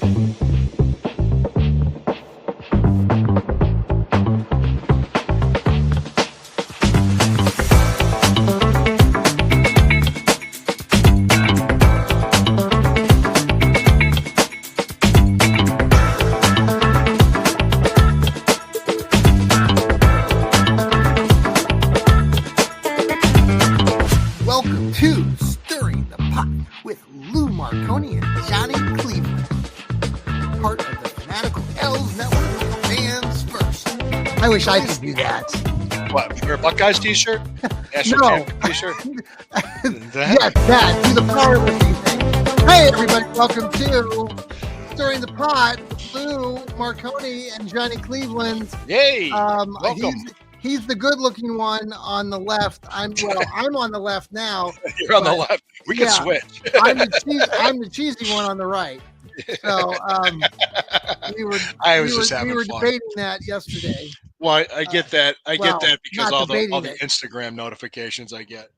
Welcome to Stirring the Pot with Lou Marconi and Johnny Cleveland, part of the Fanatical L's Network, fans first. I wish I could do that. What? Wear a Buckeyes t-shirt? No. T-shirt? Yes, that. Do the powerlifting thing. Hey, everybody. Welcome to Stirring the Pot. Lou Marconi and Johnny Cleveland. Yay! Welcome. He's the good-looking one on the left. I'm on the left now. You're on the left. We can switch. I'm the cheesy one on the right. So we were debating that yesterday. Well, I get that. I get that because all the Instagram notifications I get.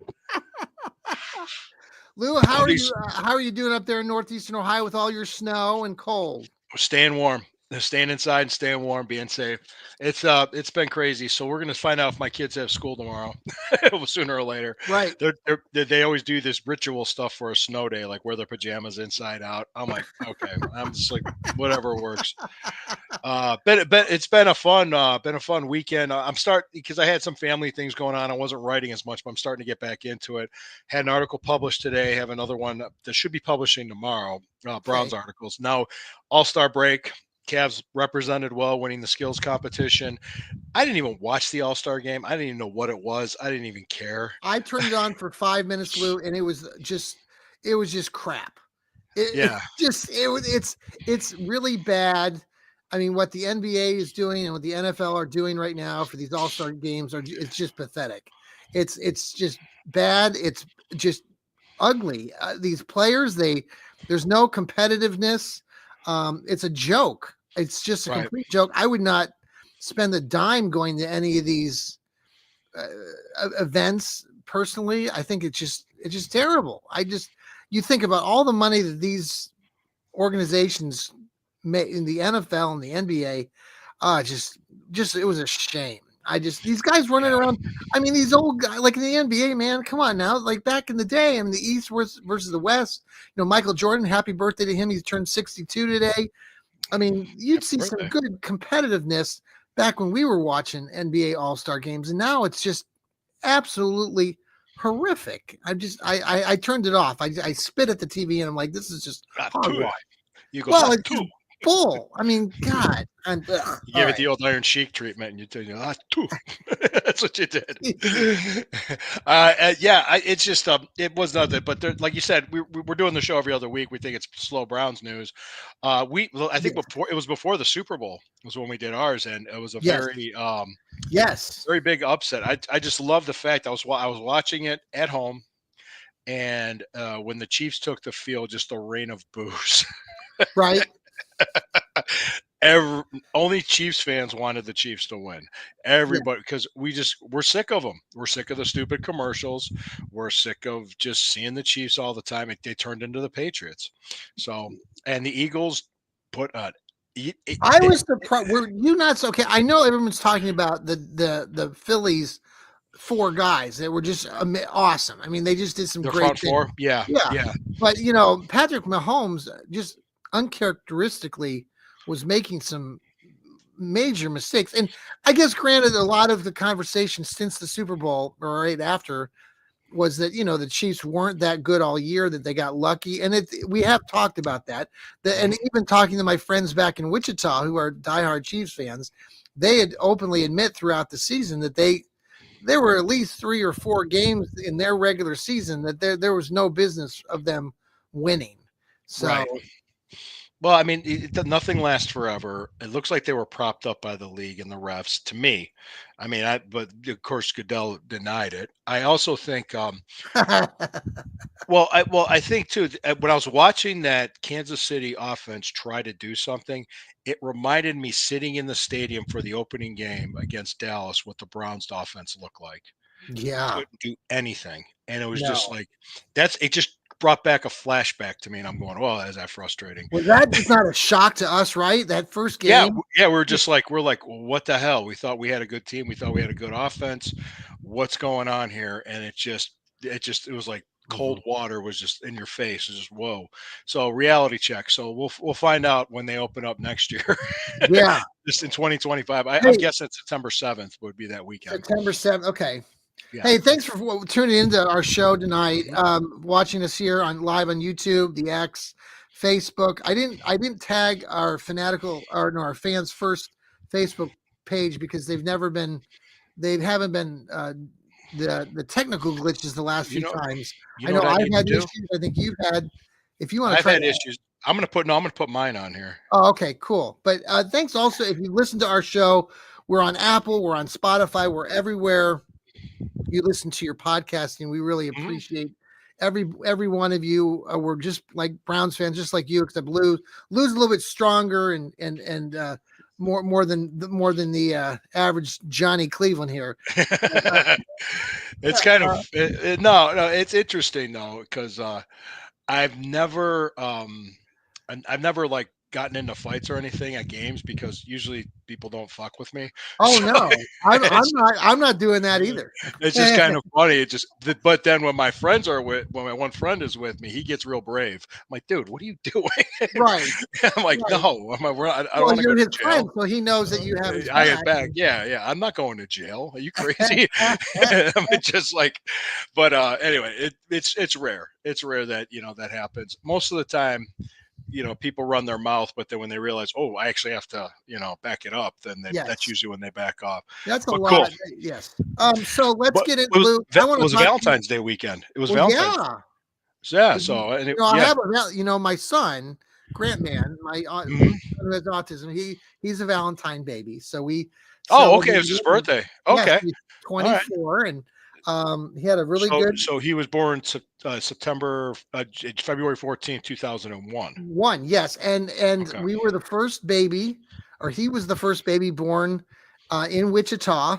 Lou, how are you doing up there in northeastern Ohio with all your snow and cold? We're staying warm. Staying inside and staying warm, being safe. It's been crazy. So we're gonna find out if my kids have school tomorrow, sooner or later. Right. They always do this ritual stuff for a snow day, like wear their pajamas inside out. I'm like, okay. I'm just like, whatever works. But it's been a fun weekend. I'm starting because I had some family things going on. I wasn't writing as much, but I'm starting to get back into it. Had an article published today. Have another one that should be publishing tomorrow. Browns articles. Now, All-Star break. Cavs represented well, winning the skills competition. I didn't even watch the All-Star game. I didn't even know what it was. I didn't even care. I turned it on for 5 minutes, Lou, and it was just crap. It's really bad. I mean, what the NBA is doing and what the NFL are doing right now for these All-Star games it's just pathetic. It's just bad. It's just ugly. These players, there's no competitiveness. It's a joke. It's just a complete joke. I would not spend a dime going to any of these events personally. I think it's just terrible. You think about all the money that these organizations make in the NFL and the NBA. It was a shame. These guys running around. I mean, these old guys like in the NBA, man, come on now. Like back in the day, I mean, the East versus the West, Michael Jordan, happy birthday to him. He's turned 62 today. I mean, you'd see some good competitiveness back when we were watching NBA All-Star games. And now it's just absolutely horrific. I turned it off. I spit at the TV and I'm like, this is just hogwash. You go, it's full. I mean, God. You gave it the old Iron Sheik treatment, and you tell that's what you did. It's just it was nothing. But like you said, we're doing the show every other week. We think it's slow Browns news. I think before the Super Bowl was when we did ours, and it was a very very big upset. I just love the fact I was watching it at home, and when the Chiefs took the field, just a rain of boos. Right. Only Chiefs fans wanted the Chiefs to win. Everybody, because we're sick of them. We're sick of the stupid commercials. We're sick of just seeing the Chiefs all the time. They turned into the Patriots. So, and the Eagles put on. I was surprised. Were you not so okay? I know everyone's talking about the Phillies. 4 guys that were just awesome. I mean, they just did some great things. 4. Yeah. But Patrick Mahomes just uncharacteristically was making some major mistakes. And I guess granted, a lot of the conversation since the Super Bowl or right after was that, the Chiefs weren't that good all year, that they got lucky. And we have talked about that. And even talking to my friends back in Wichita, who are diehard Chiefs fans, they had openly admit throughout the season that there were at least 3 or 4 games in their regular season that there was no business of them winning. So, right. Well, I mean, nothing lasts forever. It looks like they were propped up by the league and the refs. To me, I mean, but of course Goodell denied it. I also think, I think too. When I was watching that Kansas City offense try to do something, it reminded me sitting in the stadium for the opening game against Dallas, what the Browns' offense looked like. Yeah, Couldn't do anything, and it was just like it just brought back a flashback to me, and I'm going, "Oh, is that frustrating?" Was that just not a shock to us, right? That first Yeah, game. yeah, we're like, well, what the hell? We thought we had a good team. We thought we had a good offense. What's going on here? And it was like cold Mhm. water was just in your face. It's just whoa. So reality check. So we'll find out when they open up next year, Yeah. just in 2025. I'm Hey, guessing September 7th would be that weekend. September 7th. Okay. Yeah. Hey, thanks for tuning into our show tonight. Mhm. Watching us here on live on YouTube, the X, Facebook. I didn't tag our fanatical or no, our fans first Facebook page because they haven't been the technical glitches the last You few know, times. you I know know what I I've need to had do? issues. I think you've had. If you want to I've try had to. issues. I'm gonna put mine on here. Oh, okay, cool. But thanks also if you listen to our show. We're on Apple. We're on Spotify. We're everywhere you listen to your podcasting. We really Mhm. appreciate every one of you. We're just like Browns fans, just like you, except Lou's a little bit stronger and more than the average Johnny Cleveland here. It's kind of no, it's interesting though because I've never I've never like gotten into fights or anything at games because usually people don't fuck with me. Oh So no, I'm it's I'm not I'm not doing that either. it's just kind of funny. But then when my friends are when my one friend is with me, he gets real brave. I'm like, dude, what are you doing? Right, I'm like, right. no, I don't Well, want to go you're to his jail. friend, so he knows that you have his I had back. back. Yeah, yeah. I'm not going to jail. Are you crazy? I mean, just like, but anyway, it's rare. It's rare that that happens. Most of the time, people run their mouth, but then when they realize, oh, I actually have to, back it up, then that's Yes, usually when they back off. that's a But cool. lot. Yes. So let's But get into Lou. I it want to was a talk to you. Valentine's Day weekend. It was Well, Valentine's. yeah. So, yeah. You So I yeah. have my son, Grant Man, my Mhm. son who has autism. He's a Valentine baby, so we Oh, okay. It celebrated was his him. birthday. Yes, Okay. he's All right. 24, and he had a really So good he was born February 14th, 2001. one. Yes, and Okay. we were the first baby, or he was the first baby born in Wichita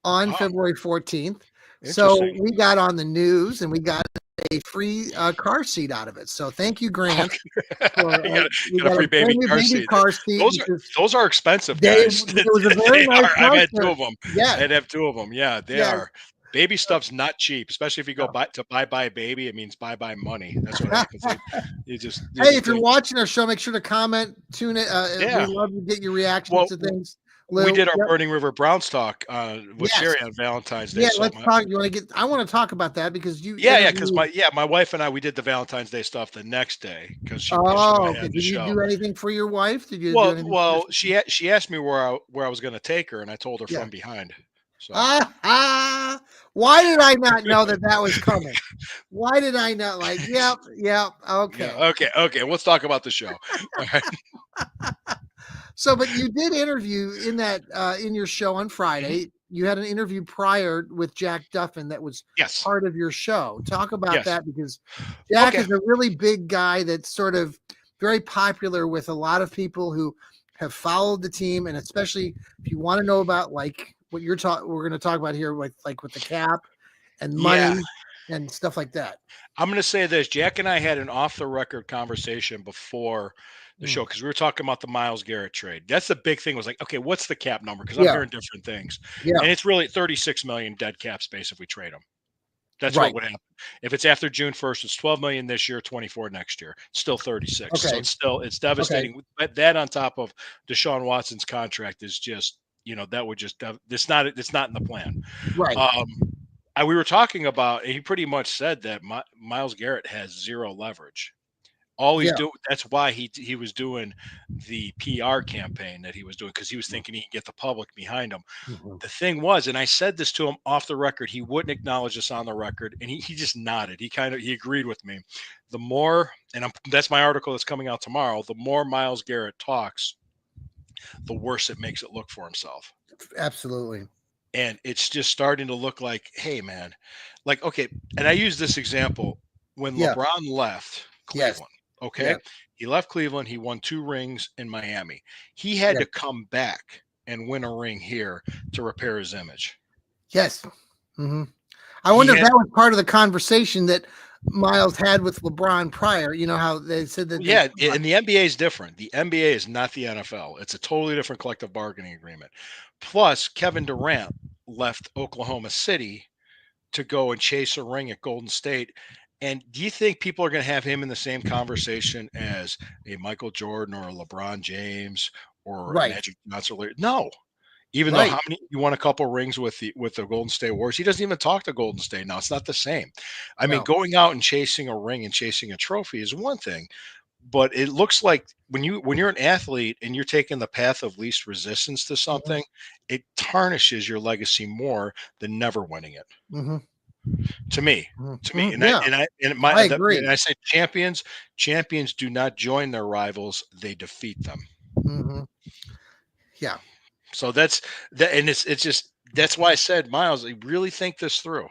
on Oh, February 14th. So interesting. we got on the news and we got a free car seat out of it. So thank you, Grant. For You we got a got a free brand baby new car baby seat. car seat Those are because those are expensive, they guys. it was a very They nice are. I've car had two service. of them. Yes, I'd have two of them. Yeah, they yes. are. Baby stuff's not cheap, especially if you go No. buy baby. It means buy money. That's what happens. You Hey, just if you're think, watching our show, make sure to comment, tune it. We yeah. love to get your reactions Well, to things. we Lou, did our yep. Burning River Browns talk with Yes, Sherry on Valentine's Day. yeah. So Let's talk. You want to get? I want to talk about that because you yeah, because interviewed. my wife and I we did the Valentine's Day stuff the next day because she knew Oh, I okay. had the Did you show. do anything for your wife? Did you do Well, anything well, special? she asked me where I was going to take her, and I told her Yeah. from behind. So Why did I not know that that was coming? Why did I not yep, yep, yeah, okay. okay. Let's talk about the show. All right. So, but you did interview in that in your show on Mhm. Friday. You had an interview prior with Jack Duffin that was Yes. part of your show. Talk about Yes. that because Jack Okay. is a really big guy that's sort of very popular with a lot of people who have followed the team, and especially if you want to know about like what we're going to talk about here, with the cap and Yeah. money and stuff like that. I'm going to say this. Jack and I had an off the record conversation before the Mm. show because we were talking about the Miles Garrett trade. That's the big thing was like, okay, what's the cap number? Because I'm Yeah, hearing different things. yeah, And it's really 36 million dead cap space if we trade him. That's what right. would happen. If it's after June 1st, it's 12 million this year, 24 next year. It's still 36. So Okay, it's okay, devastating. But that on top of Deshaun Watson's contract is just, that would just it's not in the plan. right. Um we were talking about he pretty much said that Miles Garrett has zero leverage. All he's Yeah. doing that's why he was doing the PR campaign that he was doing because he was thinking he could get the public behind him. Mhm. The thing was, and I said this to him off the record, he wouldn't acknowledge this on the record, and he just nodded. He agreed with me. The more, and that's my article that's coming out tomorrow. The more Miles Garrett talks, the worse it makes it look for himself. Absolutely. And it's just starting to look like, hey, man, like okay. And I use this example when Yeah. LeBron left Yes. Cleveland. Okay, Yeah. he left Cleveland. He won 2 rings in Miami. He had Yeah. to come back and win a ring here to repair his image. Yes. Mhm. I He wonder if had that was part of the conversation that Miles had with LeBron prior. You know how they said that they Yeah, and the NBA is different. The NBA is not the NFL. It's a totally different collective bargaining agreement. Plus, Kevin Durant left Oklahoma City to go and chase a ring at Golden State. And do you think people are going to have him in the same conversation as a Michael Jordan or a LeBron James or a right, Magic Johnson? No. Even though right. how many you won a couple rings with the Golden State Warriors, he doesn't even talk to Golden State now. It's not the same. I mean, No. going out and chasing a ring and chasing a trophy is one thing, but it looks like when you're an athlete and you're taking the path of least resistance to Hmm. something, it tarnishes your legacy more than never winning it. Hmm. To me, Hmm. Yeah, I and agree. I say champions do not join their rivals; they defeat them. Hmm. Yeah, So that's that, and it's just that's why I said, Miles, I really think this through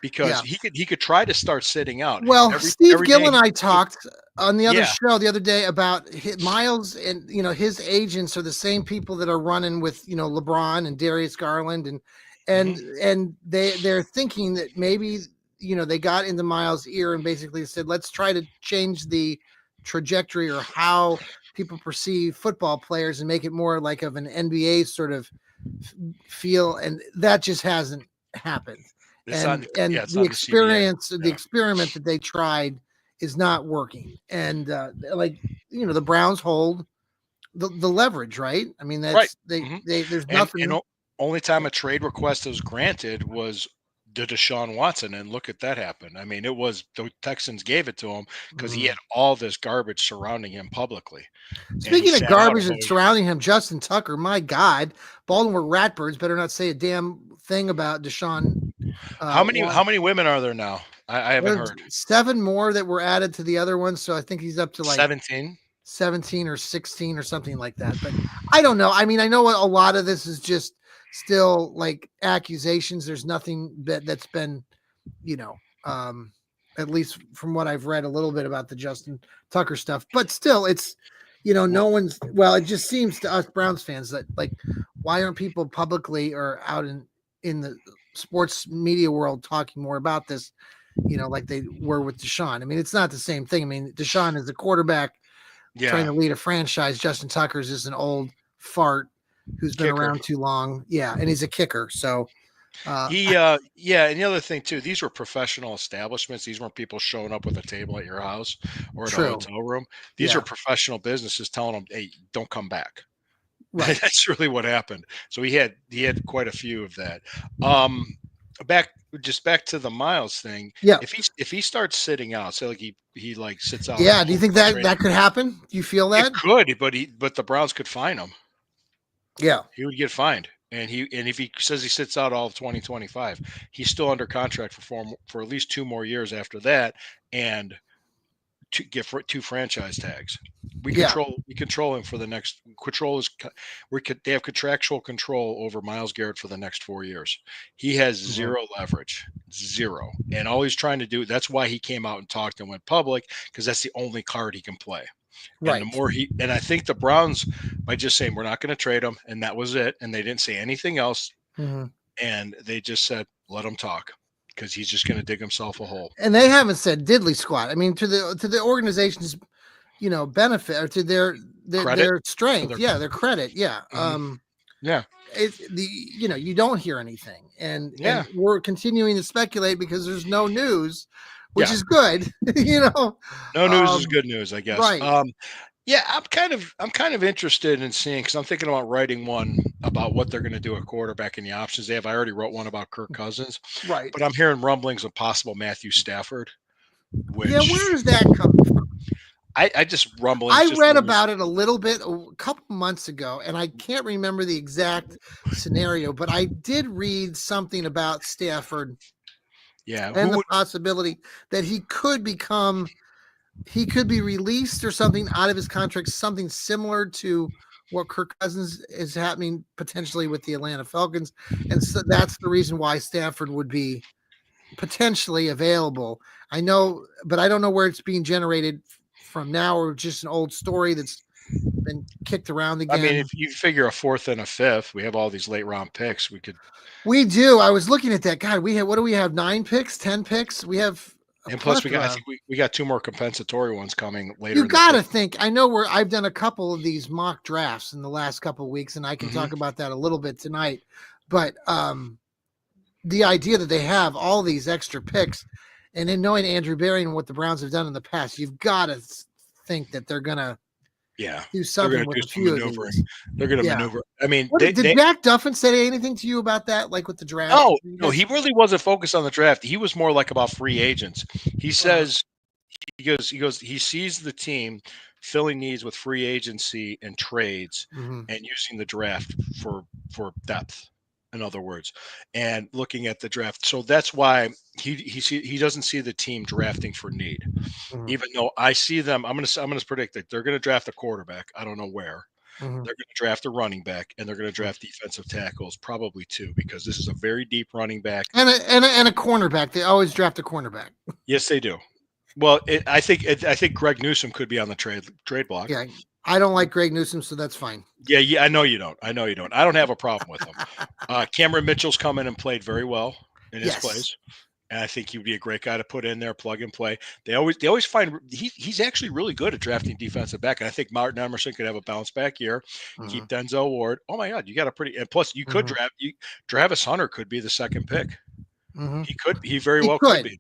because yeah. he could try to start sitting out Well, Steve every Gill day. and I talked on the other Yeah. show the other day about Miles, and his agents are the same people that are running with LeBron and Darius Garland, and Hmm. and and they're thinking that maybe they got into Miles' ear and basically said, let's try to change the trajectory or how people perceive football players and make it more like of an NBA sort of feel, and that just hasn't happened. It's and on. and Yeah, it's the on the CBA. experience the Yeah. experiment that they tried is not working. And like the Browns hold the leverage, right? I mean, Right. that's Hmm. they there's And nothing. only time a trade request was granted was to Deshaun Watson, and look at that happen. I mean, it was the Texans gave it to him because he Mhm. had all this garbage surrounding him publicly, and he Speaking of sat out a garbage whole and surrounding him, Justin Tucker, my God, Baltimore Ratbirds better not say a damn thing about Deshaun. how many women are there now? I haven't There's heard. 7 more that were added to the other one, so I think he's up to like 17. 17 or 16 or something like that. But I don't know. I mean, I know a lot of this is just still like accusations. There's nothing that's been, you know, um, at least from what I've read a little bit about the Justin Tucker stuff. But still, it's, Well, no one's, well, it just seems to us Browns fans that, like, why aren't people publicly or out in the sports media world talking more about this, like they were with Deshaun? I mean, it's not the same thing. I mean, Deshaun is the quarterback trying yeah, to lead a franchise. Justin Tucker's is an old fart who's been kicker. around too long. Yeah, and he's a kicker. So Yeah, and the other thing too, these were professional establishments. These weren't people showing up with a table at your house or at a true. hotel room. These are Yeah, professional businesses telling them, "Hey, don't come back." right. That's really what happened. So he had quite a few of that. Um, back back to the Miles thing. Yeah, If he starts sitting out, say like he like sits out a yeah. Do you whole think bunch that right that could happen? Do you feel it that? could, but the Browns could fine him. Yeah. He would get fined. And if he says he sits out all of 2025, he's still under contract for at least 2 more years after that, and to get for 2 franchise tags. Yeah. We control him for the next control is they have contractual control over Miles Garrett for the next 4 years. He has Mhm. zero leverage, zero, and all he's trying to do. That's why he came out and talked and went public because that's the only card he can play. And the Right. more and I think the Browns by just saying we're not going to trade him, and that was it, and they didn't say anything else, Mhm. and they just said let him talk because he's just going to dig himself a hole. And they haven't said diddly squat. I mean, to the organization's benefit, or to their Credit their to strength. their Yeah, their credit. Yeah. mhm. Yeah, It's you don't hear anything, and yeah, we're continuing to speculate because there's no news, which yeah. is good. you know No news is um good news, I guess. right. Yeah, I'm kind of interested in seeing because I'm thinking about writing one about what they're going to do at quarterback and the options they have. I already wrote one about Kirk Cousins, Right. but I'm hearing rumblings of possible Matthew Stafford, Yeah, which where is that coming from? I just rumblings, I just read rumors. about it a little bit a couple months ago, and I can't remember the exact scenario, but I did read something about Stafford Yeah, and who the would? possibility that he could be released or something out of his contract, something similar to what Kirk Cousins is happening potentially with the Atlanta Falcons. And so that's the reason why Stafford would be potentially available. I know, but I don't know where it's being generated from now, or just an old story that's been kicked around I mean, again. if you figure a fourth and a fifth, we have all these late round picks. We could. We do. I was looking at that. God, we have, what do we have? 9 picks, 10 picks. We have, a And plus, I plethora. think we got two more compensatory ones coming later You in the got pick. to think. I know where I've done a couple of these mock drafts in the last couple of weeks, and I can Hmm. talk about that a little bit tonight. But the idea that they have all these extra picks, and in knowing Andrew Berry and what the Browns have done in the past, you've got to think that they're gonna Yeah, do they're going something to do with a some few of maneuvering. these. They're going to Yeah. maneuver. I mean, What did they Jack Duffin say anything to you about that? Like with the draft? no, You no, guys, he really wasn't focused on the draft. He was more like about free agents. He uh, says he sees the team filling needs with free agency and trades mhm, and using the draft for depth, in other words, and looking at the draft. So that's why he doesn't see the team drafting for need. mhm, Even though I see them, I'm gonna predict that they're gonna draft a quarterback. I don't know where. mhm, They're gonna draft a running back and they're gonna mhm. draft defensive tackles, probably two, because this is a very deep running back. And a cornerback. They always draft a cornerback. Yes, they do. Well, I think Greg Newsom could be on the trade block. Yeah, I don't like Greg Newsom, so that's fine. Yeah, yeah, I know you don't. I know you don't. I don't have a problem with him. Cameron Mitchell's come in and played very well in his Yes. plays, and I think he would be a great guy to put in there, plug and play. They always find he's actually really good at drafting defensive back, and I think Martin Emerson could have a bounce back year. Mhm, Keep Denzel Ward. Oh my God, you got a pretty and plus you could mhm, Travis Hunter could be the second pick. mhm. He very He well could could. be.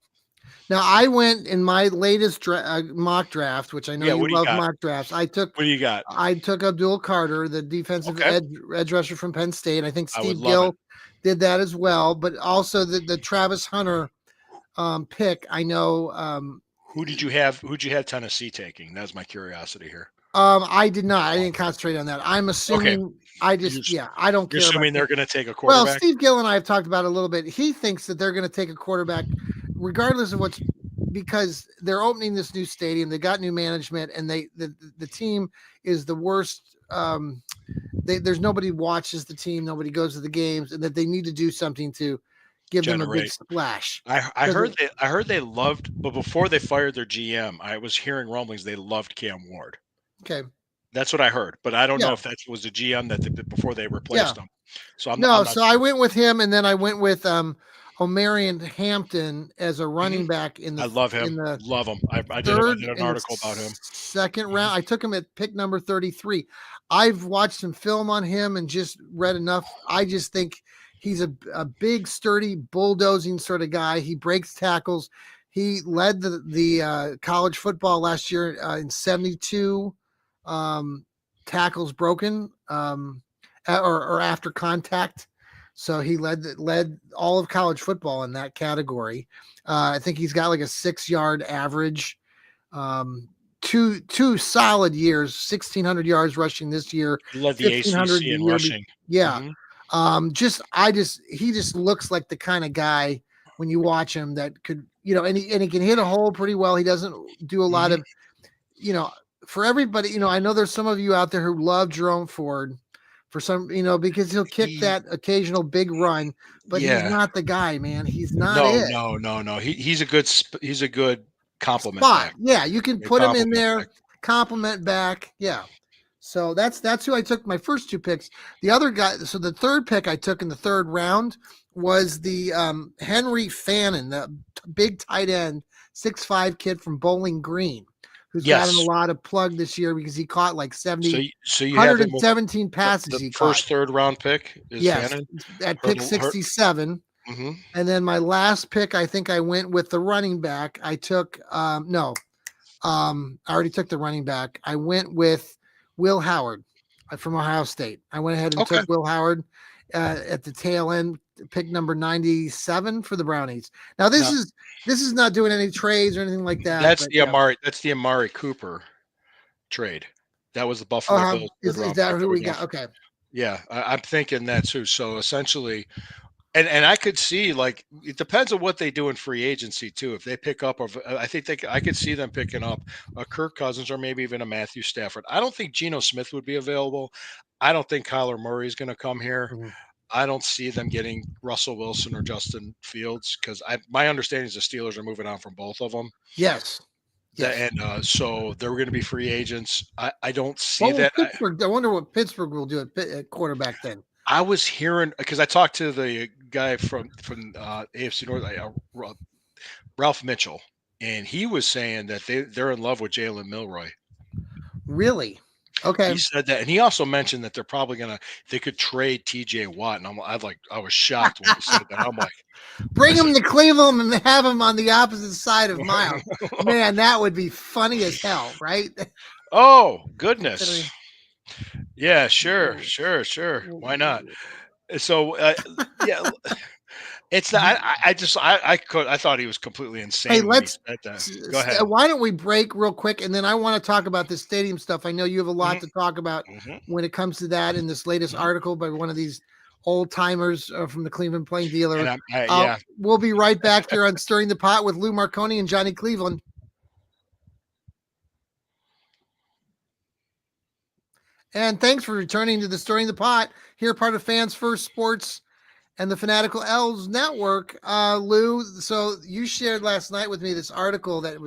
Now, I went in my latest mock draft, which I know Yeah, you what do you love got? mock drafts. What do you got? I took Abdul Carter, the defensive Okay, edge rusher from Penn State. I think I would Steve love it. Gill did that as well, but also the Travis Hunter pick. I know Who'd you have Tennessee taking? That's my curiosity here. I did not. I didn't concentrate on that. I'm Okay, assuming I just you're yeah, I don't you're care about assuming they're going to take a well, quarterback. Steve Gill and I have talked about it a little bit. He thinks that they're going to take a quarterback, regardless of what's because they're opening this new stadium. They got new management, and the team is the worst. There's nobody watches the team, nobody goes to the games, and that they need to do something to give them a big Generate. splash. I Because heard they loved, but before they fired their GM, I was hearing rumblings they loved Cam Ward. okay, That's what I heard, but I don't know yeah, if that was the GM before they yeah, replaced him. So I'm no. not So I sure. went with him, and then I went with Omarion Hampton as a Mhm. running back I love in him. the Love him. I third did an and the article about him. second Mhm. round. I took him at pick number 33. I've watched some film on him and just read enough. I just think he's a big, sturdy, bulldozing sort of guy. He breaks tackles. He led the college football last year in 72 um, tackles broken or after contact. So he led all of college football in that category. I think he's got like a 6 yard average. Um, two solid years, 1,600 yards rushing this year, He led the 1,500 ACC the in year. rushing. Yeah. Hmm. He just looks like the kind of guy when you watch him that could, and he can hit a hole pretty well. He doesn't do a lot Hmm. of, you know, for everybody, I know there's some of you out there who love Jerome Ford for some, because he'll kick He, that occasional big run, but he's yeah. not the guy, man. He's not No, it. no, no, no. He's a good compliment Spot. back. Yeah, you can A put him in compliment there, back. compliment back. Yeah. So that's who I took my first two picks. The other guy, so the third pick I took in the third round was the Henry Fannin, the big tight end, 6'5" kid from Bowling Green, who's gotten a Yes. lot of plug this year because he caught like So 70, you have him with 117 passes the he caught. first third round pick is Yes, Fannin. at Heard, pick heard, 67. hmm. And then my last pick, I think I went with the running back. I took no, I already took the running back. I went with Will Howard from Ohio State. I went ahead and Okay. took Will Howard at the tail end, pick number 97 for the Brownies. Now Now this is not doing any trades or anything like that, but yeah. That's the Amari Cooper trade. That was the Buffalo Uh-huh. Bills third Is round that pick that who we we got. got? Okay. Yeah, I'm thinking that too. So essentially, and I could see like it depends on what they do in free agency too. If they pick up, I think I could see them picking up a Kirk Cousins or maybe even a Matthew Stafford. I don't think Geno Smith would be available. I don't think Kyler Murray is going to come here. Mhm. I don't see them getting Russell Wilson or Justin Fields because my understanding is the Steelers are moving on from both of them. Yes. Yes. And so they're going to be free agents. I don't see What will that. Pittsburgh? I wonder what Pittsburgh will do at quarterback then. I was hearing because I talked to the guy from AFC North, Ralph Mitchell, and he was saying that they're in love with Jalen Milroy. Really? Okay. He said that, and he also mentioned that they're probably they could trade T.J. Watt, and I was shocked when he said that. I'm like, I Bring said, him to Cleveland and have him on the opposite side of Miles. Man, that would be funny as hell, right? oh goodness, Considering. yeah, sure, why not? So yeah, it's not. I thought he was completely Hey, insane when he let's. said that. Go ahead. Why don't we break real quick, and then I want to talk about this stadium stuff. I know you have a lot Hmm. to talk about Hmm. when it comes to that in this latest Hmm. article by one of these old timers from the Cleveland Plain And Dealer. yeah. We'll be right back here on Stirring the Pot with Lou Marconi and Johnny Cleveland. And thanks for returning to the Stirring the Pot here, part of Fans First Sports and the Fanatical Elves Network. Lou, so you shared last night with me this article that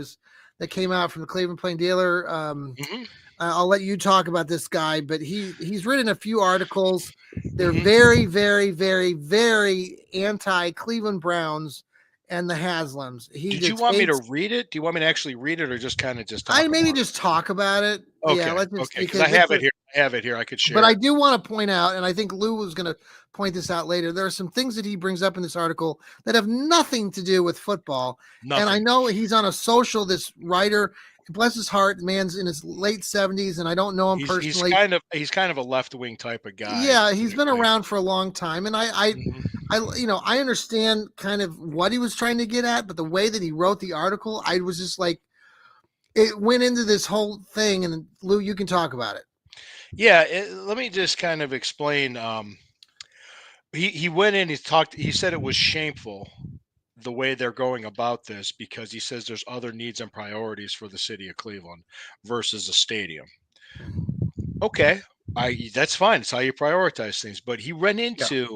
came out from the Cleveland Plain Dealer. Hmm. I'll let you talk about this guy, but he's written a few articles. They're Hmm. very, very, very, very anti Cleveland Browns and the Haslams. He Did you just want me to hates. read it? Do you want me to actually read it, or just kind of just I talk maybe about just talk about it. it? Yeah, Okay, let's just okay, because I because it's have a, it here. I have it here. I could but share I it. do want to point out, and I think Lou was going to point this out later. There are some things that he brings up in this article that have nothing to do with football. And I Nothing. know he's on a social, this writer, bless his heart, the man's in his late 70s, and I don't know him personally. He's kind of a left wing type of guy, Yeah, he's been typically. around for a long time. And Hmm. I understand kind of what he was trying to get at, but the way that he wrote the article, I was just like, it went into this whole thing. And Lou, you can talk about it. Yeah, let me just kind of explain. He went in. He said it was shameful the way they're going about this because he says there's other needs and priorities for the city of Cleveland versus a stadium. Okay, I that's fine. It's how you prioritize things. But Yeah.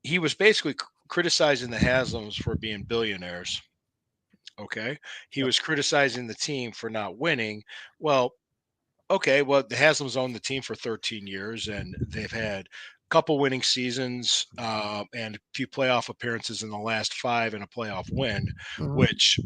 he was basically criticizing the Haslams for being billionaires. Okay, he Yep. was criticizing the team for not winning. Well, okay, well, the Haslams owned the team for 13 years, and they've had a couple winning seasons and a few playoff appearances in the last five and a playoff win, Mhm. which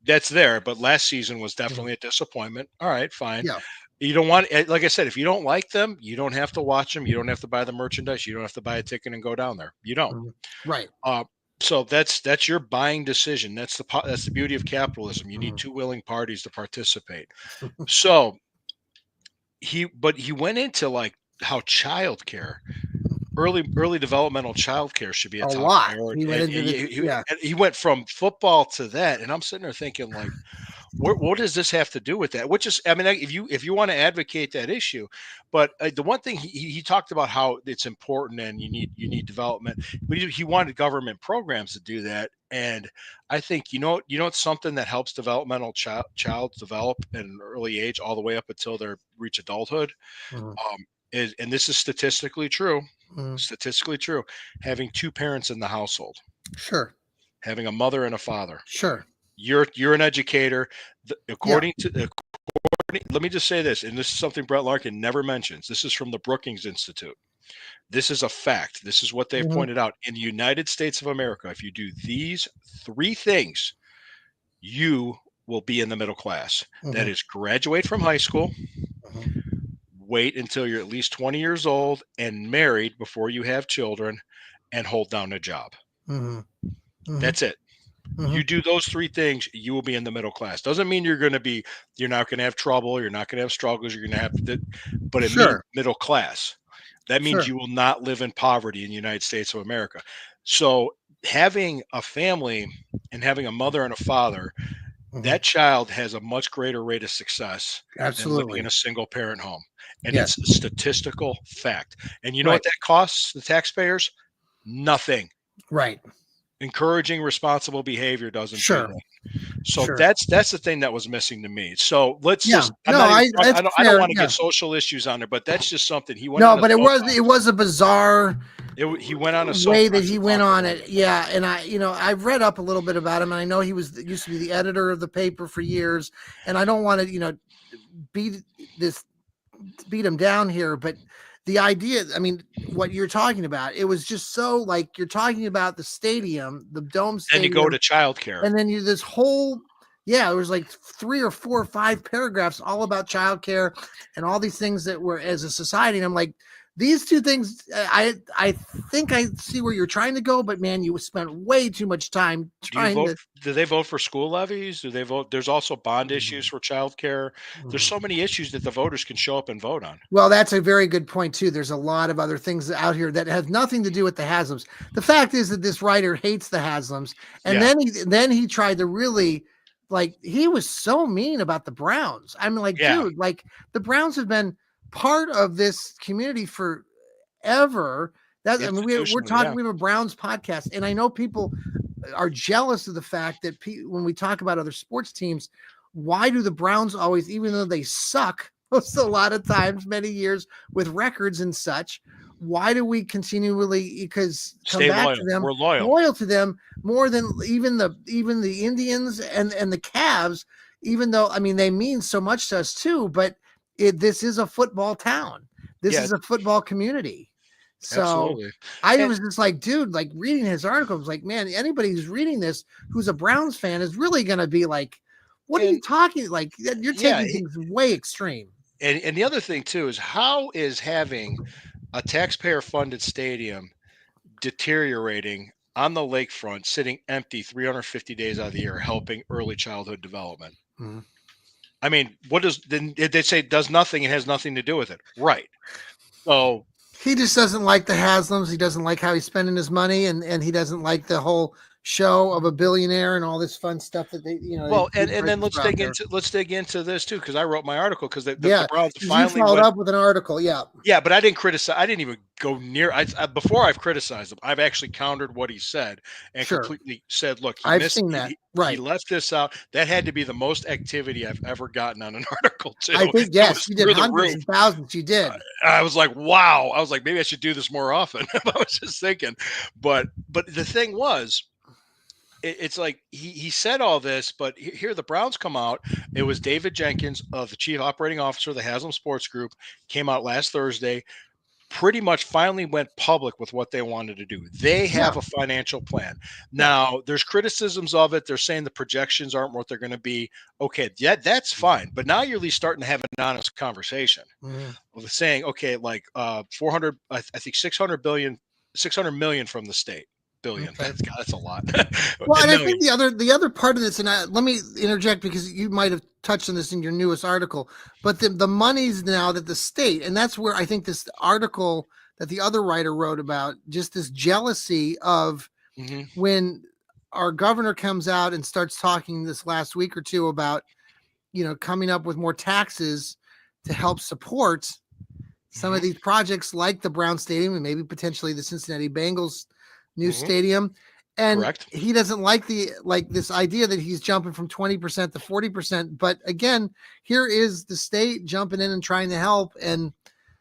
that's there. But last season was Mhm. definitely a disappointment. All right, fine. Yeah. You don't want, like I said, if you don't like them, you don't have to watch them. You don't have to buy the merchandise. You don't have to buy a ticket and go down there. You don't. Mhm. Right. Uh, so that's your buying decision. That's the beauty of capitalism. You need Mhm. two willing parties to participate. So he went into like how childcare, early developmental childcare should be a A top lot. priority, He went into this. Yeah. and he went from football to that, and I'm sitting there thinking like, what does this have to do with that? Which is, I mean, if you want to advocate that issue, but the one thing he talked about how it's important and you need development, but he wanted government programs to do that. And I think it's something that helps developmental child develop at an early age all the way up until they reach adulthood. Mhm. Is, and this is statistically true, Mhm. statistically true, having two parents in the household, Sure. having a mother and a father. Sure. You're an educator. Yeah. According to let me just say this, and this is something Brett Larkin never mentions. This is from the Brookings Institute. This is a fact. This is what they've Mhm. pointed out. In the United States of America, if you do these three things, you will be in the middle class. That Mhm. is, graduate from high school, Mhm. wait until you're at least 20 years old and married before you have children, and hold down a job. Mhm. Mhm. That's it. You Mhm. do those three things, you will be in the middle class. Doesn't mean you're not going to have trouble, you're not going to have struggles, you're going to have, but it means Sure. middle class. That means Sure. you will not live in poverty in the United States of America. So having a family and having a mother and a father, Mhm. that child has a much greater rate of success than living in Absolutely. a single parent home. And Yes. it's a statistical fact. And you know Right. what that costs the taxpayers? Nothing. Right. Encouraging responsible behavior doesn't do Sure. that. So Sure. that's the thing that was missing to me. So let's Yeah. just I'm No, not even that's I don't fair. want to get Yeah. social issues on there, but that's just something he went No, on a but it soapbox. was a bizarre He went on a way that soapbox he and went talked on about it. it. Yeah, and I've read up a little bit about him, and I know he used to be the editor of the paper for years. And I don't want to beat this beat him down here, but the idea, I mean, what you're talking about, it was just so like you're talking about the stadium, the dome Then you go stadium, to childcare. and then you this whole Yeah, it was like 3 or 4 or 5 paragraphs all about childcare and all these things that were as a society. And I'm like, these two things, I think I see where you're trying to go, but man, you spent way too much time Do you trying vote? to. Do they vote for school levies? Do they vote? There's also bond issues for childcare. There's Mhm. so many issues that the voters can show up and vote on. Well, that's a very good point too. There's a lot of other things out here that have nothing to do with the Haslam's. The fact is that this writer hates the Haslam's, and Yeah, then he tried to really, like, he was so mean about the Browns. I mean, like, yeah, dude, like, the Browns have been part of this community forever. That, I mean, we're institutionally, talking. yeah. We have a Browns podcast, and I know people are jealous of the fact that when we talk about other sports teams, why do the Browns always, even though they suck most a lot of times, many years with records and such, why do we continually because come Stay back to loyal. them, We're loyal. loyal to them more than even the Indians and the Cavs, even though I mean they mean so much to us too, but this is a football town. This Yeah, is a football community. So absolutely. I And was just like, dude, like reading his article, I was like, man, anybody who's reading this who's a Browns fan is really gonna be like, what are you and talking? Like, you're yeah, taking things way extreme. and the other thing too is how is having a taxpayer funded stadium deteriorating on the lakefront, sitting empty 350 days out of the year, helping early childhood development? Mhm. I mean, what does then they say does nothing and has nothing to do with it? Right. So, He just doesn't like the Haslams. He doesn't like how he's spending his money, and he doesn't like the whole show of a billionaire and all this fun stuff that well, they and try then to throw out there. let's dig into this too because I wrote my article because the Yeah, Browns because you finally followed went. up with an article. Yeah, Yeah, but I didn't criticize. I didn't even go near. Before I've criticized him, I've actually countered what he said and sure. completely said, "Look, he I've missed. seen that. He Right. left this out. That had to be the most activity I've ever gotten on an article. Too. I think It yes, was you did through the hundreds roof. and thousands. You did. I was like, wow. I was like, maybe I should do this more often. I was just thinking, but the thing was, it's like he said all this, but here the Browns come out. It was David Jenkins, the chief operating officer of the Haslam Sports Group, came out last Thursday. Pretty much finally went public with what they wanted to do. They Yeah, have a financial plan. yeah. Now, there's criticisms of it. They're saying the projections aren't what they're going to be. Okay, that's fine. But now you're at least starting to have an honest conversation Mhm. of saying, okay, like 400, I think 600 million from the state. Billion. Okay. That's a lot. Well, A and I million. think the other part of this, and let me interject because you might have touched on this in your newest article, but the monies now that the state, and that's where I think this article that the other writer wrote about, just this jealousy of Hmm. when our governor comes out and starts talking this last week or two about, coming up with more taxes to help support some of Hmm. these projects like the Brown Stadium and maybe potentially the Cincinnati Bengals new Hmm. stadium. And Correct. he doesn't like this idea that he's jumping from 20% to 40%. But again, here is the state jumping in and trying to help. And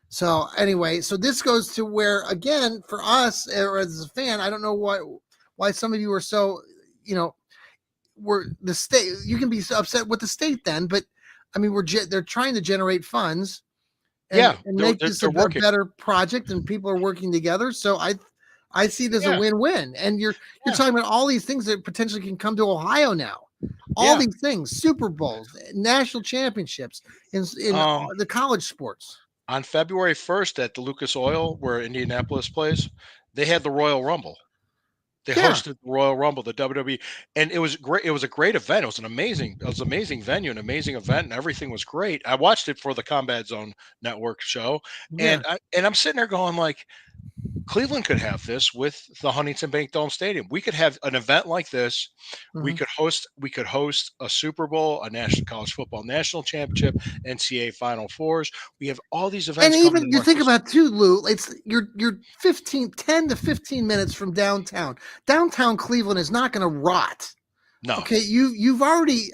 so anyway, so this goes to where again for us or as a fan, I don't know why some of you are so, you know, we're the state. You can be so upset with the state then, but I mean, they're trying to generate funds and Yeah, make this a they're working. better project, and people are working together. So I see it as a Yeah, win-win. And you're yeah, talking about all these things that potentially can come to Ohio now. All yeah. these things, Super Bowls, national championships in Um, the college sports. on February 1st at the Lucas Oil, where Indianapolis plays, they had the Royal Rumble. They Yeah. hosted the Royal Rumble, the WWE, and it was great. It was a great event. It was an amazing venue, an amazing event, and everything was great. I watched it for the Combat Zone Network show, Yeah. and I'm sitting there going like, Cleveland could have this with the Huntington Bank Dome Stadium. We could have an event like this. Mhm. We could host a Super Bowl, a national college football national championship, NCAA Final Fours. We have all these And events coming to even you think Northeast. about too, Lou, it's you're 10 to 15 minutes from downtown. Downtown Cleveland is not going to rot. No, Okay, you've already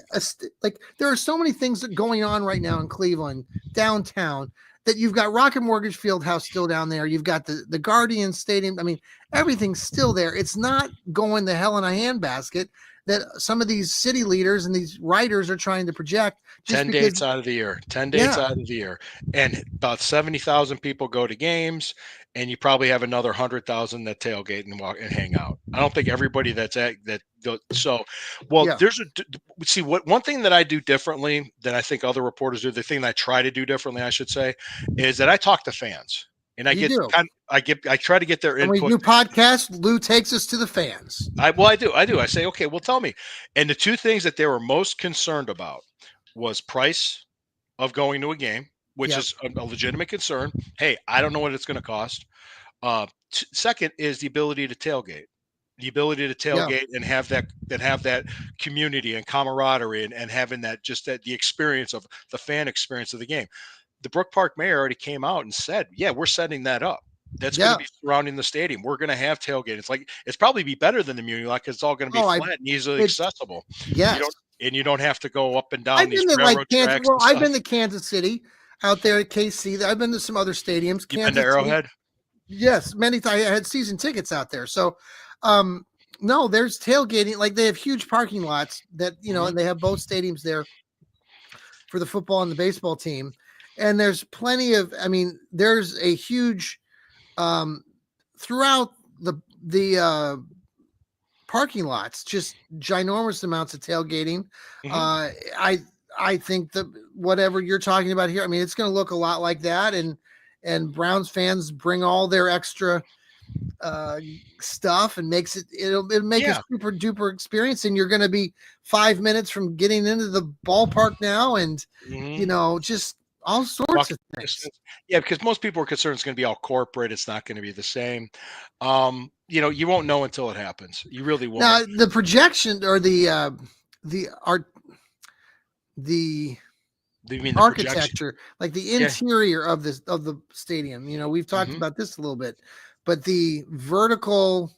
like there are so many things that going on right now in Cleveland downtown that you've got Rocket Mortgage Fieldhouse still down there. You've got the Guardian Stadium. I mean, everything's still there. It's not going to hell in a handbasket. that some of these city leaders and these writers are trying to project just 10 because. dates out of the year, 10 dates Yeah, out of the year. And about 70,000 people go to games, and you probably have another 100,000 that tailgate and walk and hang out. I don't think everybody that's at that. So, well, yeah, see what one thing that I do differently than I think other reporters do. The thing that I try to do differently, I should say, is that I talk to fans and you do. I try to get their When we input. do podcasts, Lou takes us to the fans. I do. I say, okay, well, tell me. And the two things that they were most concerned about was price of going to a game, which Yep. is a legitimate concern. Hey, I don't know what it's going to cost. Second is the ability to tailgate, Yeah. and have that community and camaraderie, and having that just that the experience of the fan experience of the game. The Brook Park mayor already came out and said, yeah, we're setting that up. That's going to Yeah. be surrounding the stadium. We're going to have tailgate. It's probably be better than the Muni Lot because it's all going to be Oh, flat and easily it's accessible. You yes. don't and you don't have to go up and down I've these been to like railroad Kansas. tracks Well, and I've stuff. been to Kansas City, out there at KC. I've been to some other stadiums. You've been to Kansas City. Arrowhead? Yes, many times. I had season tickets out there. So, no, there's tailgating. Like they have huge parking lots that Mhm. and they have both stadiums there for the football and the baseball team. And there's plenty of. I mean, there's a huge um, throughout the parking lots, just ginormous amounts of tailgating. Mhm. Uh, I I think that whatever you're talking about here, I mean, it's going to look a lot like that, and Browns fans bring all their extra uh, stuff and it'll make a Yeah. super duper experience, and you're going to be 5 minutes from getting into the ballpark now, and Mhm. just all sorts Walking of things. distance. Yeah, because most people are concerned it's going to be all corporate. It's not going to be the same. You won't know until it happens. You really won't. Now the projection or the art the Do you mean the projection? architecture, like the Yeah. interior of the stadium. We've talked Hmm. about this a little bit, but the vertical,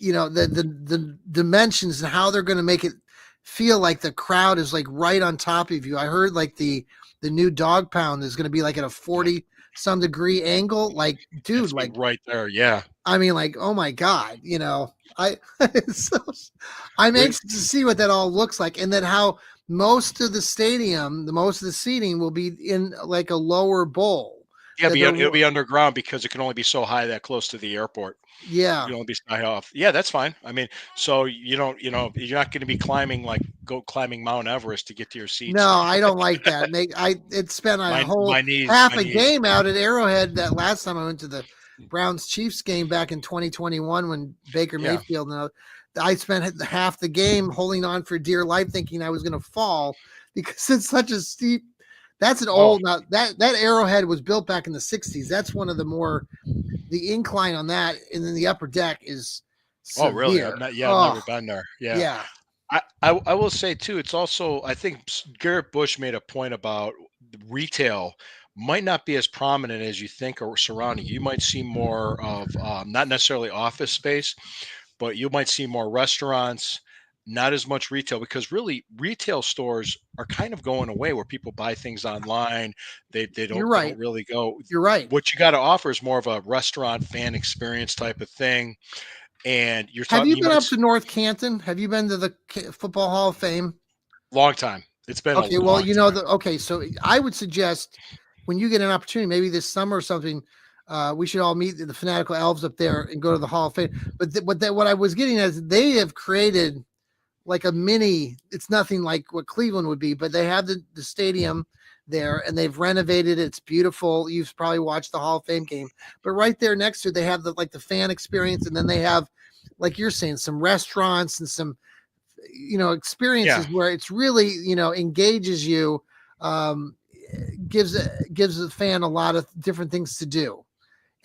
the dimensions and how they're going to make it feel like the crowd is like right on top of you. I heard like the new dog pound is going to be like at a Yeah. 40 some degree angle. Like, dude, It's be like right there. Yeah. I mean, like, oh my god, I so I'm We, anxious to see what that all looks like, and then how most of the stadium, the most of the seating will be in like a lower bowl. yeah, That they're, it'll be underground because it can only be so high that close to the airport. You yeah. can only be sky off. Yeah, that's fine. I mean, so you're not going to be climbing Mount Everest to get to your No, seats. I don't like that. It spent a whole My half a knees. game out at Arrowhead that last time I went to the Browns Chiefs game back in 2021 when Baker Yeah. Mayfield. I spent half the game holding on for dear life, thinking I was going to fall because it's such a steep. That's an Oh, old now that Arrowhead was built back in the 60s. That's one of the incline on that, and then the upper deck is oh, really? I've severe. not. Yeah, I've Oh never been there. Yeah. yeah, I will say too, it's also I think Garrett Bush made a point about retail might not be as prominent as you think or surrounding you. You might see more of not necessarily office space, but you might see more restaurants, not as much retail because really retail stores are kind of going away where people buy things online. you're They don't right. really go. You're right. What you got to offer is more of a restaurant fan experience type of thing. And you're Have talking, you you been might up to North Canton? Have you been to the Football Hall of Fame? long time. It's been a Okay, well, long time. so I would suggest when you get an opportunity, maybe this summer or something, we should all meet the Fanatical Elves up there and go to the Hall of Fame. But what I was getting at is they have created like a mini. It's nothing like what Cleveland would be, but they have the stadium there and they've renovated it. It's beautiful. You've probably watched the Hall of Fame game, but right there next to it, they have the fan experience, and then they have, like you're saying, some restaurants and some Yeah. experiences where it's really engages you, um gives the fan a lot of different things to do.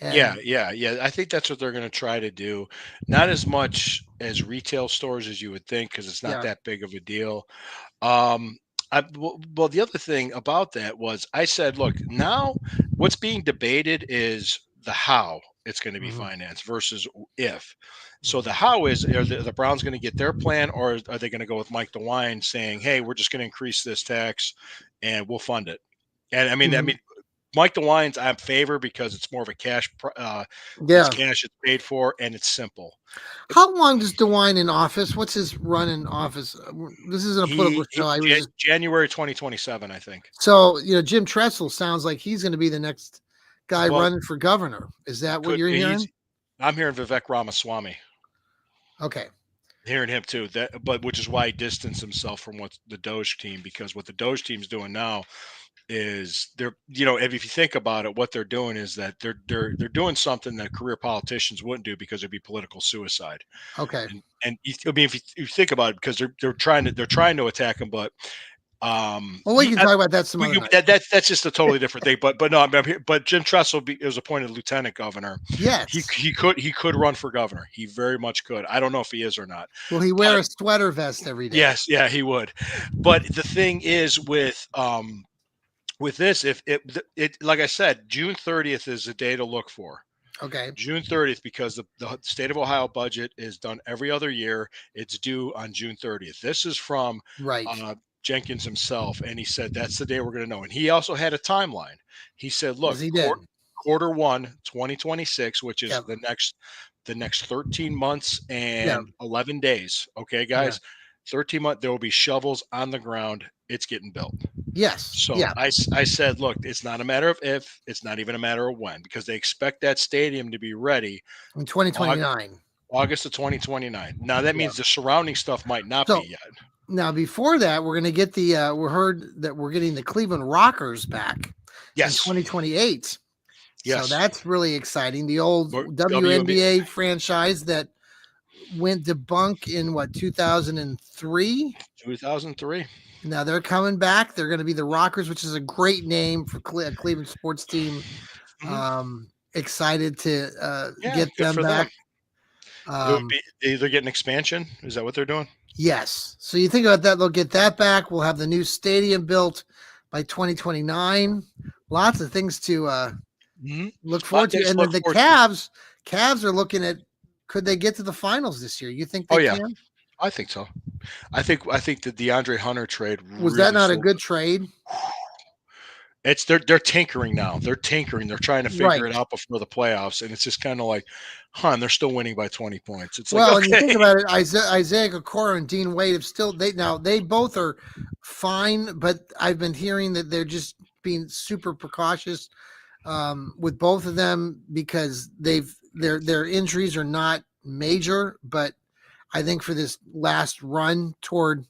Yeah, And yeah. I think that's what they're going to try to do. Not as much as retail stores as you would think, because it's not yeah. that big of a deal. Um, well, the other thing about that was I said, look, now what's being debated is the how it's going to be Mhm. financed versus if. So the Mhm. how is, are the Browns going to get their plan, or are they going to go with Mike DeWine saying, hey, we're just going to increase this tax and we'll fund it? And I Mhm. mean, Mike DeWine's I'm favor because it's more of a it's Yeah. cash, it's paid for, and it's simple. How long does DeWine in office? What's his run in office? This isn't a political show. I was just January 2027, I think. so Jim Tressel sounds like he's going to be the next guy Well, running for governor. Is that what could you're hearing? I'm hearing Vivek Ramaswamy. Okay. Hearing him too, but which is why he distanced himself from what the Doge team, because what the Doge team's doing now is if you think about it, what they're doing is that they're doing something that career politicians wouldn't do because it'd be political suicide. Okay. And I mean, if you think about it, because they're trying to attack him, but well, we can talk about that some other night. That's just a totally different thing. But no, but Jim Tressel was appointed lieutenant governor. Yes, he could run for governor. He very much could. I don't know if he is or not. Will he wear a sweater vest every day? Yes, yeah, he would. But the thing is with this, if it like I said, June 30th is the day to look for. Okay. June 30th, because the state of Ohio budget is done every other year. It's due on June 30th. This is from Jenkins himself, and he said that's the day we're going to know. And he also had a timeline. He said, look, quarter one, 2026, which is the next 13 months and 11 days. Okay, guys, 13 months, there will be shovels on the ground. It's getting built. Yes. So I said, look, it's not a matter of if, it's not even a matter of when, because they expect that stadium to be ready in 2029. August of 2029. Now that means the surrounding stuff might not be yet. Now before that, we're going to get we heard that we're getting the Cleveland Rockers back in 2028. Yes. So that's really exciting. The old WNBA franchise that went debunk in 2003? 2003. Now they're coming back. They're going to be the Rockers, which is a great name for a Cleveland sports team. Excited to get them back. They're getting expansion. Is that what they're doing? Yes. So you think about that, they'll get that back. We'll have the new stadium built by 2029. Lots of things to look forward to. And the Cavs are looking at, could they get to the finals this year? You think they can? I think so. I think the DeAndre Hunter trade was that not a good trade? They're tinkering now. They're tinkering. They're trying to figure it out before the playoffs, and it's just kind of like, and they're still winning by 20 points. It's and you think about it, Isaiah Okoro and Dean Wade have still they both are fine, but I've been hearing that they're just being super precautious with both of them because their injuries are not major, but I think for this last run toward,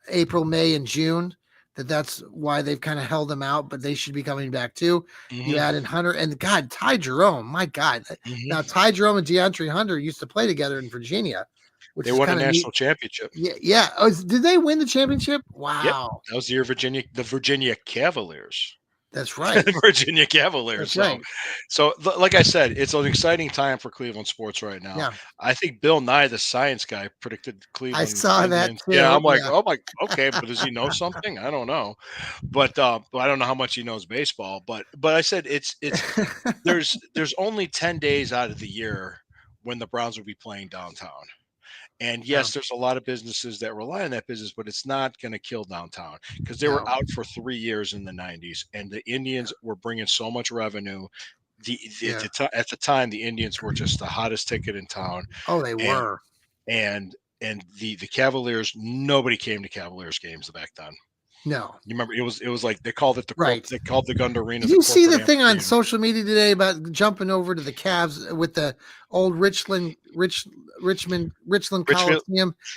April, May, and June, that's why they've kind of held them out, but they should be coming back too. You add in Hunter and Ty Jerome, my God. Now Ty Jerome and DeAndre Hunter used to play together in Virginia. They won a national championship. Yeah. Oh, did they win the championship? Wow. Yep. That was the year the Virginia Cavaliers. That's right. Virginia Cavaliers. That's right. So, like I said, it's an exciting time for Cleveland sports right now. Yeah. I think Bill Nye, the science guy, predicted Cleveland. I saw that too. Yeah, I'm like, oh my, okay, but does he know something? I don't know, but I don't know how much he knows baseball. But I said it's there's only 10 days out of the year when the Browns will be playing downtown. And yes, there's a lot of businesses that rely on that business, but it's not going to kill downtown because they were out for 3 years in the 90s, and the Indians were bringing so much revenue. At the time, the Indians were just the hottest ticket in town. Oh, they were. And the Cavaliers, nobody came to Cavaliers games back then. No, you remember it was like they called it they called the Gund Arena. Did you see the thing on social media today about jumping over to the Cavs with the old Richland Coliseum?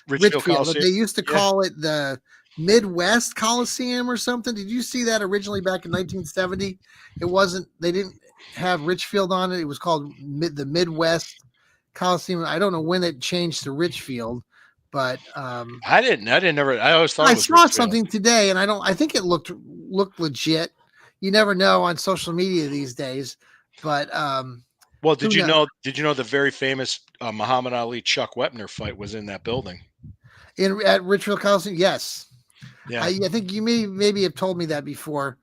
Richfield. They used to call it the Midwest Coliseum or something. Did you see that originally back in 1970? It wasn't. They didn't have Richfield on it. It was called the Midwest Coliseum. I don't know when it changed to Richfield. But I didn't ever. I always thought I saw something today, and I think it looked legit. You never know on social media these days. But well, did you know the very famous Muhammad Ali Chuck Wepner fight was in that building? At Richfield Coliseum? Yes. Yeah. I think you maybe have told me that before.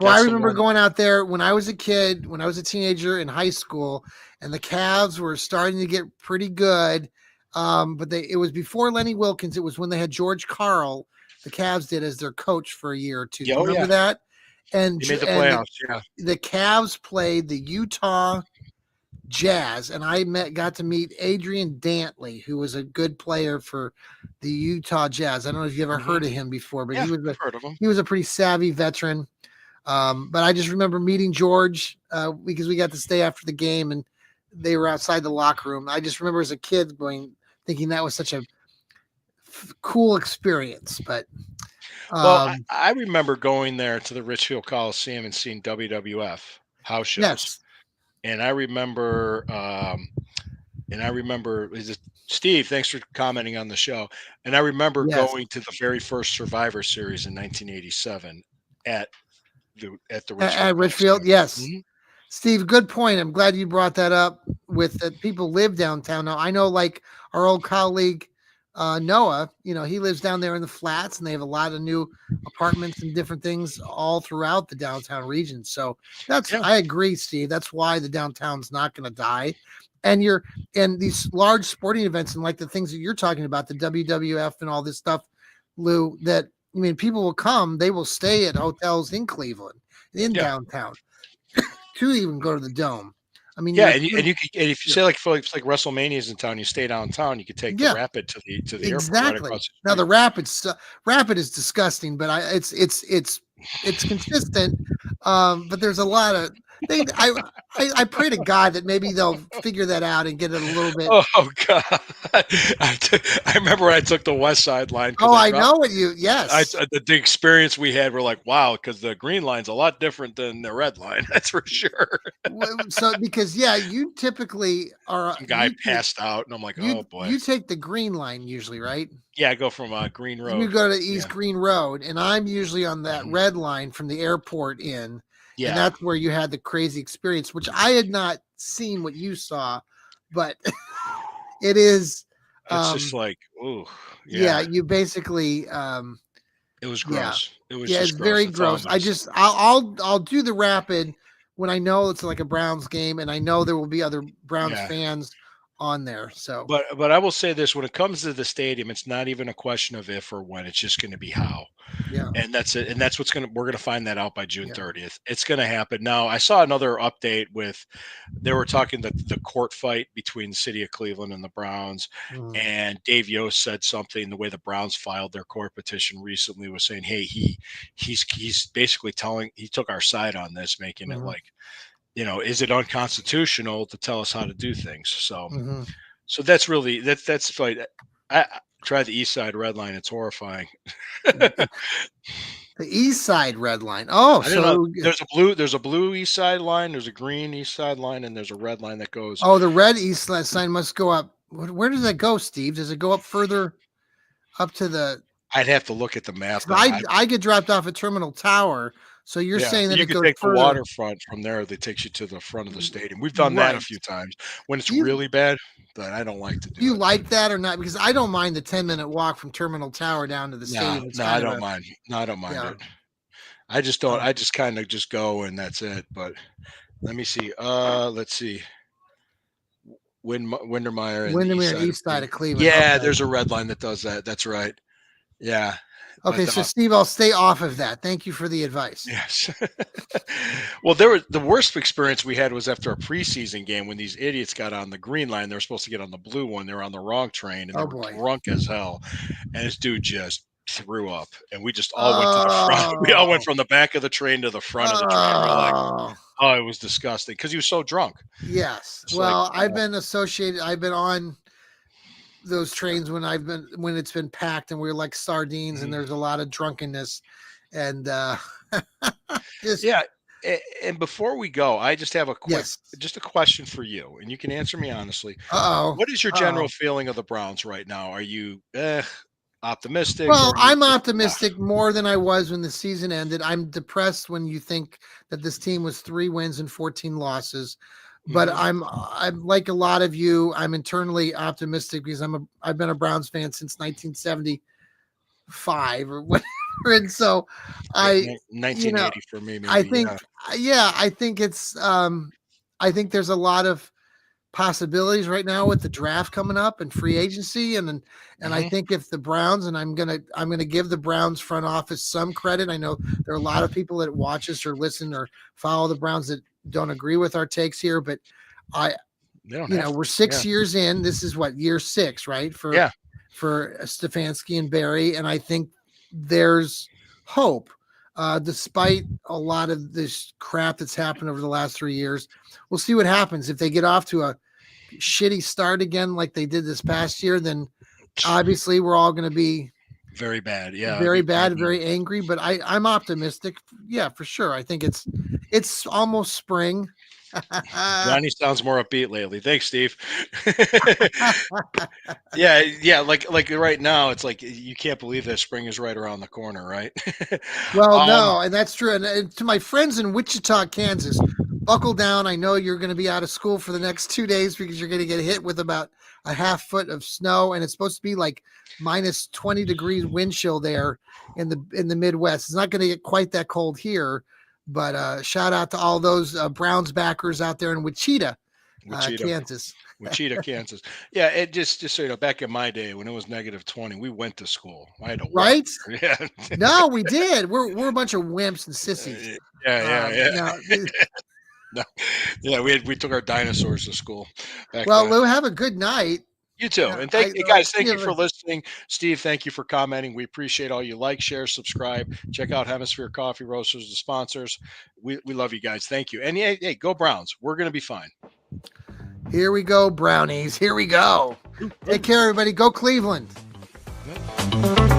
Well, I remember going out there when I was a kid, when I was a teenager in high school, and the Cavs were starting to get pretty good. But it was before Lenny Wilkins. It was when they had George Karl, the Cavs did as their coach for a year or two. You remember that? and You made the and playoffs. Yeah. the Cavs played the Utah Jazz, and I got to meet Adrian Dantley, who was a good player for the Utah Jazz. I don't know if you ever Hmm. heard of him before, but Yeah, I've heard of them. he was a pretty savvy veteran. But I just remember meeting George because we got to stay after the game, and they were outside the locker room. I just remember as a kid thinking that was such a cool experience. But Well, um, I remember going there to the Richfield Coliseum and seeing WWF house shows, yes, and I remember is it Steve? Thanks for commenting on the show. And I remember yes, going to the very first Survivor Series in 1987 at the Richfield at Richfield, Coliseum. yes. Mhm. Steve, good point. I'm glad you brought that up with that people live downtown. Now, I know like our old colleague Noah, he lives down there in the flats and they have a lot of new apartments and different things all throughout the downtown region. So Yeah, I agree, Steve. That's why the downtown's not going to die. And these large sporting events and like the things that you're talking about, the WWF and all this stuff, Lou, that I mean, people will come, they will stay at hotels in Cleveland, in yeah. downtown to even go to the dome. I mean, Yeah, and you could, and if you yeah, say like for like WrestleMania's in town, you stay downtown. You could take the yeah, Rapid to the airport right exactly. across the Now street. the rapid is disgusting, but it's consistent. But there's a lot of they. I pray to God that maybe they'll figure that out and get it a little bit. Oh God, I remember when I took the West Side line because Oh, I I dropped. know what you. Yes. The experience we had, we're like, wow, because the green line's a lot different than the red line. That's for sure. So because yeah, you typically are Some guy passed out, and I'm like, oh boy. you take the green line usually, right? Yeah, I go from Green You Road. go to Yeah. East Green Road, and I'm usually on that Mhm. red line from the airport in, and Yeah. that's where you had the crazy experience, which I had not seen what you saw, but it is, It's just um, like, oh, yeah, yeah. you basically, It was yeah, gross. It was yeah, it's just gross. very That's all I'm gross. gonna say. I'll do the rapid when I know it's like a Browns game, and I know there will be other Browns Yeah. fans on there. So But I will say this: when it comes to the stadium, it's not even a question of if or when. It's just going to be how. yeah, And that's it. And that's we're gonna find that out by June yeah, 30th. It's gonna happen. Now I saw another update with they were talking the court fight between the city of Cleveland and the Browns. mhm, And Dave Yost said something the way the Browns filed their court petition recently was saying, hey, he's basically telling he took our side on this, making it mhm, like, is it unconstitutional to tell us how to do things? So mhm. that's really that's like I try the East Side Red Line. It's horrifying. The East Side Red Line. Oh, I don't know. so There's a blue East Side line, there's a green East Side line, and there's a red line that goes. oh, the red east sign must go up. Where does that go, Steve? Does it go up further up to the? I'd have to look at the map, 'Cause but I get dropped off at Terminal Tower, so you're yeah, saying that you it could goes take the further. waterfront from there that takes you to the front of the stadium. We've done that a Right. few times when it's Do you really bad, but I don't like to do do you it. like that or not? Because I don't mind the 10-minute walk from Terminal Tower down to the No, stadium. It's no, I kind of don't a mind. No, I don't mind yeah. it. I just don't. I Okay. just kind of just go and that's it. But let me see. Let's see. Windermere and the east Windermere side of East Side Cleveland. of Cleveland. Yeah, Okay. there's a red line that does that. That's right. Yeah, Okay, but so Steve, I'll stay off of that. Thank you for the advice. yes. Well, there was the worst experience we had was after a preseason game when these idiots got on the green line. They were supposed to get on the blue one. They were on the wrong train and they Oh were boy. drunk as hell. And this dude just threw up, and we just all went to the front. We all went Oh. from the back of the train to the front of the train. We're like, Oh. oh, it was disgusting because he was so drunk. Yes. It's like, Well, I've been on those trains when it's been packed and we're like sardines and mhm. there's a lot of drunkenness and just Yeah. And before we go, I just have yes. just a question for you, and you can answer me honestly. Uh-oh. What is your general Uh-oh. feeling of the Browns right now? Are you optimistic, Well, or are you I'm just optimistic more than I was when the season ended. I'm depressed when you think that this team was 3 wins and 14 losses. But mhm. I'm like a lot of you, I'm internally optimistic because I've been a Browns fan since 1975 or whatever. And so Yeah, I you know 1980 for me, I maybe. think Yeah. yeah, I think it's I think there's a lot of possibilities right now with the draft coming up and free agency, and I think if the Browns, and I'm gonna give the Browns front office some credit. I know there are a lot of people that watch us or listen or follow the Browns that don't agree with our takes here, but we're 6 years in. This is what, year 6, right? For Stefanski and Barry, and I think there's hope. Despite a lot of this crap that's happened over the last 3 years, we'll see what happens. If they get off to a shitty start again, like they did this past year, then obviously we're all going to be very bad. Yeah. Very bad, very angry, but I'm optimistic. Yeah, for sure. I think it's almost spring. Johnny sounds more upbeat lately. Thanks, Steve. yeah. Like right now, it's like you can't believe that spring is right around the corner, right? Well, no, and that's true. And to my friends in Wichita, Kansas, buckle down. I know you're going to be out of school for the next 2 days because you're going to get hit with about a half foot of snow, and it's supposed to be like minus 20 degrees wind chill there in the Midwest. It's not going to get quite that cold here. But shout out to all those Browns backers out there in Wichita, Kansas. Wichita, Kansas. Yeah, it just so you know, back in my day when it was negative 20, we went to school. I had to right? Walk. Yeah. No, we did. We're a bunch of wimps and sissies. Yeah. No. Yeah, we took our dinosaurs to school. Well, Lou, have a good night. You too. And thank you for listening. Steve, thank you for commenting. We appreciate all you like, share, subscribe. Check out Hemisphere Coffee Roasters, the sponsors. We love you guys. Thank you. And hey, go Browns. We're going to be fine. Here we go, Brownies. Here we go. Take care, everybody. Go Cleveland. Yep.